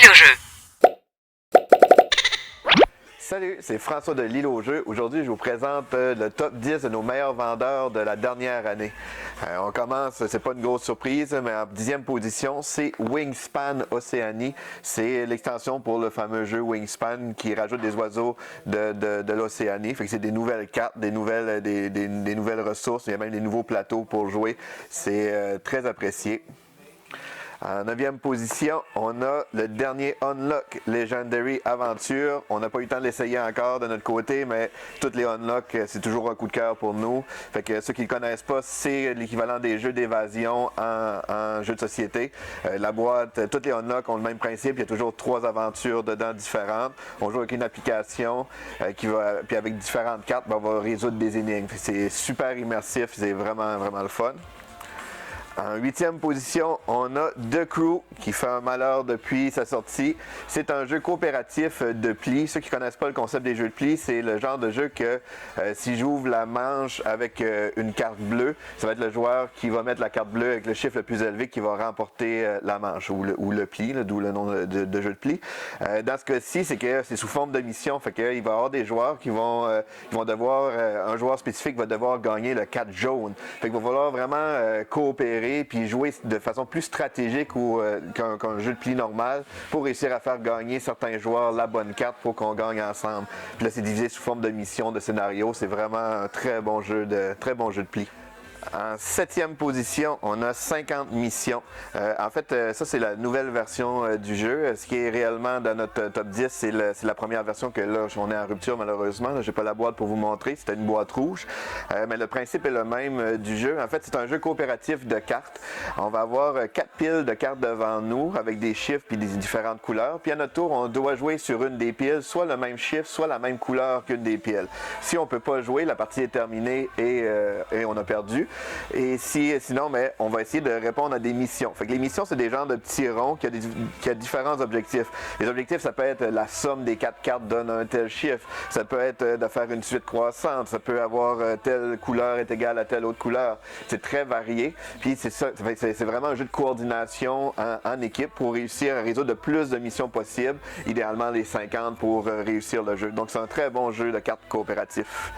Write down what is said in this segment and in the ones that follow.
L'île au jeu. Salut, c'est François de l'Île au jeu. Aujourd'hui, je vous présente le top 10 de nos meilleurs vendeurs de la dernière année. On commence, c'est pas une grosse surprise, mais en 10e position, c'est Wingspan Océanie. C'est l'extension pour le fameux jeu Wingspan qui rajoute des oiseaux de l'Océanie. Fait que c'est des nouvelles cartes, des nouvelles ressources, il y a même des nouveaux plateaux pour jouer. C'est très apprécié. En 9e position, on a le dernier Unlock Legendary Aventure. On n'a pas eu le temps de l'essayer encore de notre côté, mais toutes les Unlock, c'est toujours un coup de cœur pour nous. Fait que ceux qui ne le connaissent pas, c'est l'équivalent des jeux d'évasion en jeu de société. La boîte, toutes les Unlock ont le même principe. Il y a toujours 3 aventures dedans différentes. On joue avec une application puis avec différentes cartes, on va résoudre des énigmes. C'est super immersif, c'est vraiment, vraiment le fun. En 8e position, on a The Crew qui fait un malheur depuis sa sortie. C'est un jeu coopératif de plis. Ceux qui ne connaissent pas le concept des jeux de plis, c'est le genre de jeu que si j'ouvre la manche avec une carte bleue, ça va être le joueur qui va mettre la carte bleue avec le chiffre le plus élevé qui va remporter la manche ou le pli, d'où le nom de jeu de pli. Dans ce cas-ci, c'est que c'est sous forme de mission. Fait qu'il va y avoir des joueurs qui vont devoir, un joueur spécifique va devoir gagner le 4 jaune. Fait qu'il va falloir vraiment coopérer puis jouer de façon plus stratégique qu'un jeu de pli normal pour réussir à faire gagner certains joueurs la bonne carte pour qu'on gagne ensemble. Puis là, c'est divisé sous forme de mission, de scénario. C'est vraiment un très bon jeu de pli. En 7e position, on a 50 missions. En fait, ça, c'est la nouvelle version du jeu. Ce qui est réellement dans notre top 10, c'est la première version que là, on est en rupture malheureusement. Je n'ai pas la boîte pour vous montrer. C'était une boîte rouge. Mais le principe est le même du jeu. En fait, c'est un jeu coopératif de cartes. On va avoir 4 piles de cartes devant nous avec des chiffres puis des différentes couleurs. Puis à notre tour, on doit jouer sur une des piles, soit le même chiffre, soit la même couleur qu'une des piles. Si on ne peut pas jouer, la partie est terminée et on a perdu. Et sinon, on va essayer de répondre à des missions. Fait que les missions, c'est des genres de petits ronds qui a différents objectifs. Les objectifs, ça peut être la somme des 4 cartes donne un tel chiffre. Ça peut être de faire une suite croissante. Ça peut avoir telle couleur est égale à telle autre couleur. C'est très varié. Puis c'est vraiment un jeu de coordination en équipe pour réussir à résoudre le plus de missions possibles. Idéalement, les 50 pour réussir le jeu. Donc, c'est un très bon jeu de cartes coopératif.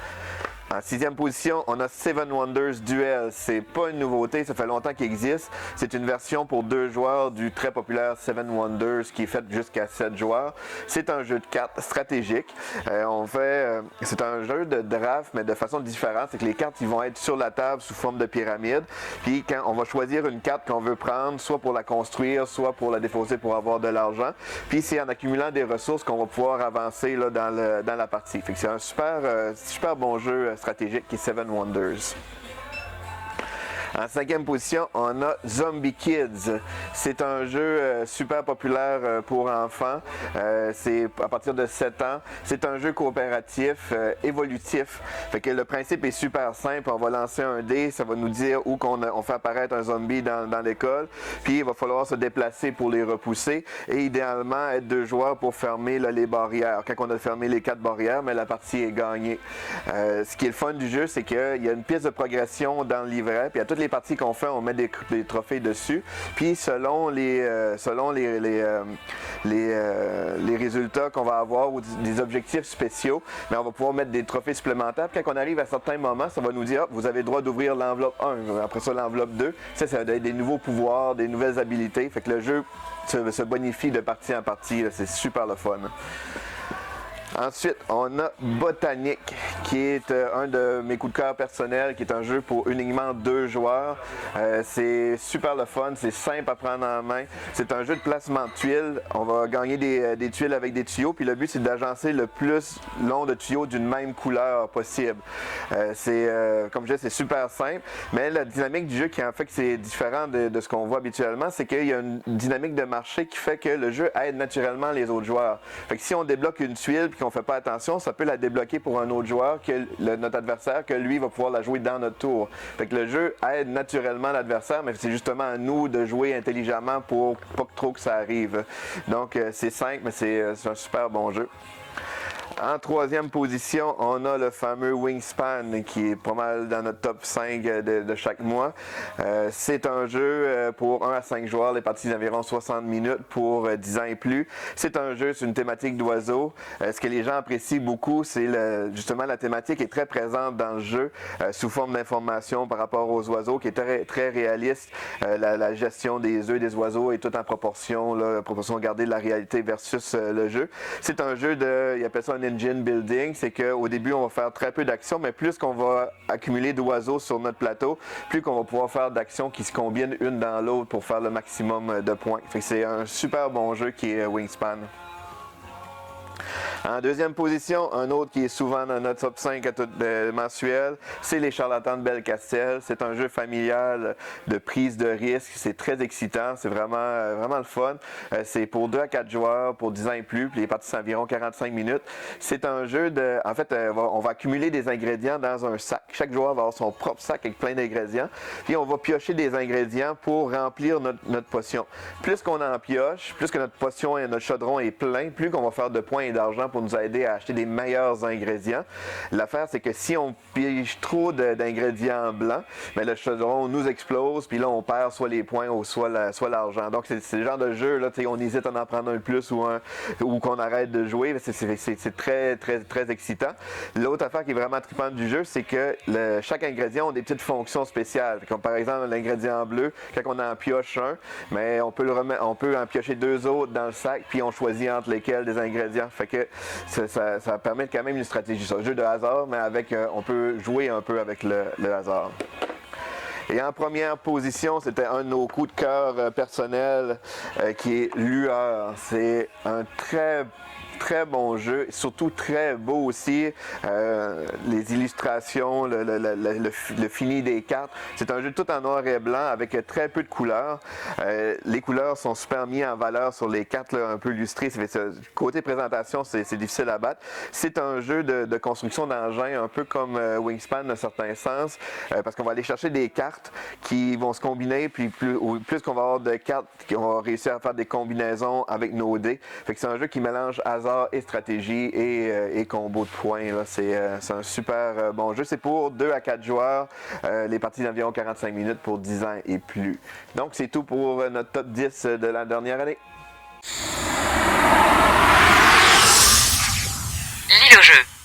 En 6e position, on a Seven Wonders Duel. C'est pas une nouveauté, ça fait longtemps qu'il existe. C'est une version pour 2 joueurs du très populaire Seven Wonders qui est fait jusqu'à 7 joueurs. C'est un jeu de cartes stratégique. C'est un jeu de draft, mais de façon différente. C'est que les cartes ils vont être sur la table sous forme de pyramide. Puis quand on va choisir une carte qu'on veut prendre, soit pour la construire, soit pour la défausser pour avoir de l'argent. Puis c'est en accumulant des ressources qu'on va pouvoir avancer là, dans la partie. Fait que c'est un super bon jeu stratégique qui est Seven Wonders. En 5e position, on a Zombie Kids. C'est un jeu super populaire pour enfants. C'est à partir de 7 ans. C'est un jeu coopératif, évolutif. Fait que le principe est super simple. On va lancer un dé, ça va nous dire où on fait apparaître un zombie dans l'école. Puis il va falloir se déplacer pour les repousser. Et idéalement, être 2 joueurs pour fermer là, les barrières. Quand on a fermé les 4 barrières, mais la partie est gagnée. Ce qui est le fun du jeu, c'est qu'il y a une pièce de progression dans le livret. Puis à toutes les parties qu'on fait, on met des trophées dessus. Puis selon les résultats qu'on va avoir ou des objectifs spéciaux, mais on va pouvoir mettre des trophées supplémentaires. Puis quand on arrive à certains moments, ça va nous dire vous avez le droit d'ouvrir l'enveloppe 1, après ça l'enveloppe 2. Ça va être des nouveaux pouvoirs, des nouvelles habilités. Fait que le jeu se bonifie de partie en partie. Là, c'est super le fun. Ensuite, on a Botanique, qui est un de mes coups de cœur personnels, qui est un jeu pour uniquement 2 joueurs. C'est super le fun, c'est simple à prendre en main. C'est un jeu de placement de tuiles. On va gagner des tuiles avec des tuyaux, puis le but c'est d'agencer le plus long de tuyaux d'une même couleur possible. Comme je disais, c'est super simple, mais la dynamique du jeu qui en fait que c'est différent de ce qu'on voit habituellement, c'est qu'il y a une dynamique de marché qui fait que le jeu aide naturellement les autres joueurs. Fait que si on débloque une tuile puis qu'on fait pas attention, ça peut la débloquer pour un autre joueur, notre adversaire, que lui va pouvoir la jouer dans notre tour. Fait que le jeu aide naturellement l'adversaire, mais c'est justement à nous de jouer intelligemment pour pas trop que ça arrive. Donc c'est simple, mais c'est un super bon jeu. En troisième position, on a le fameux Wingspan qui est pas mal dans notre top 5 de chaque mois. C'est un jeu pour 1 à 5 joueurs, les parties d'environ 60 minutes pour 10 ans et plus. C'est un jeu sur une thématique d'oiseaux. Ce que les gens apprécient beaucoup, c'est justement la thématique est très présente dans le jeu sous forme d'informations par rapport aux oiseaux qui est très, très réaliste. La gestion des œufs des oiseaux est toute en proportion, là, proportion gardée de la réalité versus le jeu. C'est un jeu ils appellent ça un engine building, c'est qu'au début on va faire très peu d'actions, mais plus qu'on va accumuler d'oiseaux sur notre plateau, plus qu'on va pouvoir faire d'actions qui se combinent une dans l'autre pour faire le maximum de points. Fait que c'est un super bon jeu qui est Wingspan. En deuxième position, un autre qui est souvent dans notre top 5 mensuel, c'est les Charlatans de Belcastel. C'est un jeu familial de prise de risque. C'est très excitant. C'est vraiment, vraiment le fun. C'est pour 2 à 4 joueurs, pour 10 ans et plus. Puis les parties, c'est environ 45 minutes. C'est un jeu de... En fait, on va accumuler des ingrédients dans un sac. Chaque joueur va avoir son propre sac avec plein d'ingrédients. Puis on va piocher des ingrédients pour remplir notre potion. Plus qu'on en pioche, plus que notre potion et notre chaudron est plein, plus qu'on va faire de points et d'argent pour nous aider à acheter des meilleurs ingrédients. L'affaire, c'est que si on pige trop d'ingrédients blancs, bien, le chaudron nous explose, puis là, on perd soit les points ou soit l'argent. Donc, c'est le genre de jeu, là, on hésite à en prendre un de plus ou qu'on arrête de jouer. C'est très, très, très excitant. L'autre affaire qui est vraiment trippante du jeu, c'est que chaque ingrédient a des petites fonctions spéciales. Comme par exemple, l'ingrédient bleu, quand on en pioche un, mais on peut en piocher 2 autres dans le sac, puis on choisit entre lesquels des ingrédients. Fait que ça permet quand même une stratégie. C'est un jeu de hasard, mais on peut jouer un peu avec le hasard. Et en première position, c'était un de nos coups de cœur personnels qui est Lueur. C'est un très bon jeu, surtout très beau aussi. Les illustrations, le fini des cartes. C'est un jeu tout en noir et blanc avec très peu de couleurs. Les couleurs sont super mises en valeur sur les cartes là, un peu illustrées. Côté présentation, c'est difficile à battre. C'est un jeu de construction d'engins, un peu comme Wingspan dans certains sens, parce qu'on va aller chercher des cartes qui vont se combiner, puis plus qu'on va avoir de cartes, on va réussir à faire des combinaisons avec nos dés. Fait que c'est un jeu qui mélange hasard et stratégie et combo de points. C'est un super bon jeu. C'est pour 2 à 4 joueurs. Les parties d'environ 45 minutes pour 10 ans et plus. Donc, c'est tout pour notre top 10 de la dernière année. L'île au jeu.